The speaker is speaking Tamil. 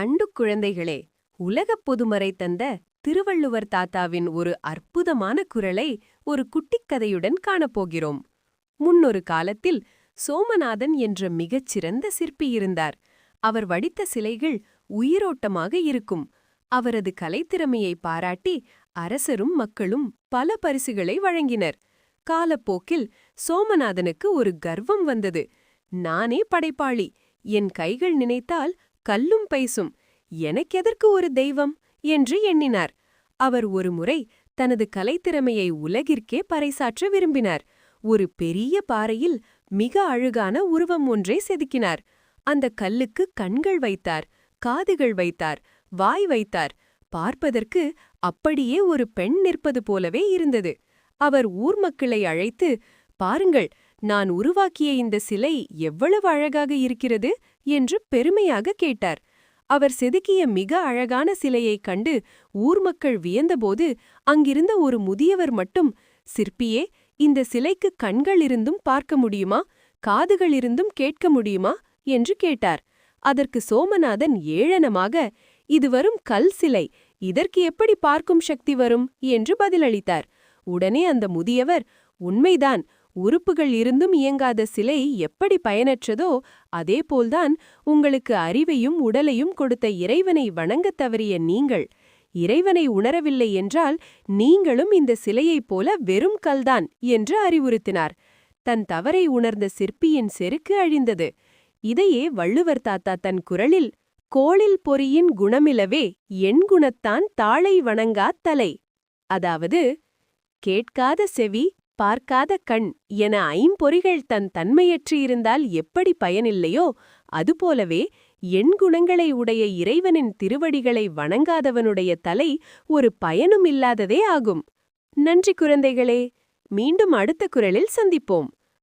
அண்டு குழந்தைகளே, உலகப் பொதுமறை தந்த திருவள்ளுவர் தாத்தாவின் ஒரு அற்புதமான குரலை ஒரு குட்டிக் கதையுடன் காணப்போகிறோம். முன்னொரு காலத்தில் சோமநாதன் என்ற மிகச்சிறந்த சிற்பி இருந்தார். அவர் வடித்த சிலைகள் உயிரோட்டமாக இருக்கும். அவரது கலைத்திறமையை பாராட்டி அரசரும் மக்களும் பல பரிசுகளை வழங்கினர். காலப்போக்கில் சோமநாதனுக்கு ஒரு கர்வம் வந்தது. நானே படைப்பாளி, என் கைகள் நினைத்தால் கல்லும் பைசும், எனக்கெதற்கு ஒரு தெய்வம் என்று எண்ணினார். அவர் ஒருமுறை தனது கலைத்திறமையை உலகிற்கே பறைசாற்ற விரும்பினார். ஒரு பெரிய பாறையில் மிக அழகான உருவம் ஒன்றை செதுக்கினார். அந்த கல்லுக்கு கண்கள் வைத்தார், காதுகள் வைத்தார், வாய் வைத்தார். பார்ப்பதற்கு அப்படியே ஒரு பெண் நிற்பது போலவே இருந்தது. அவர் ஊர் மக்களை அழைத்து, பாருங்கள், நான் உருவாக்கிய இந்த சிலை எவ்வளவு அழகாக இருக்கிறது என்று பெருமையாக கேட்டார். அவர் செதுக்கிய மிக அழகான சிலையைக் கண்டு ஊர் மக்கள் வியந்தபோது அங்கிருந்த ஒரு முதியவர் மட்டும், சிற்பியே, இந்த சிலைக்கு கண்கள் இருந்தும் பார்க்க முடியுமா, காதுகள் இருந்தும் கேட்க முடியுமா என்று கேட்டார். அதற்கு சோமநாதன் ஏளனமாக, இது வரும் கல் சிலை, இதற்கு எப்படி பார்க்கும் சக்தி வரும் என்று பதிலளித்தார். உடனே அந்த முதியவர், உண்மைதான், உறுப்புகள் இருந்தும் இயங்காத சிலை எப்படி பயனற்றதோ அதேபோல்தான் உங்களுக்கு அறிவையும் உடலையும் கொடுத்த இறைவனை வணங்கத் தவறிய நீங்கள். இறைவனை உணரவில்லை என்றால் நீங்களும் இந்த சிலையைப் போல வெறும் கல்தான் என்று அறிவுறுத்தினார். தன் தவறை உணர்ந்த சிற்பியின் செருக்கு அழிந்தது. இதையே வள்ளுவர் தாத்தா தன் குரலில், கோளில் பொறியின் குணமிலவே என் குணத்தான் தாளை வணங்காத் தலை, அதாவது கேட்காத செவி, பார்க்காத கண் என ஐம்பொறிகள் தன் தன்மையற்று இருந்தால் எப்படி பயனில்லையோ அதுபோலவே எண் குணங்களை உடைய இறைவனின் திருவடிகளை வணங்காதவனுடைய தலை ஒரு பயனும் இல்லாததே ஆகும். நன்றி குழந்தைகளே. மீண்டும் அடுத்த குரலில் சந்திப்போம்.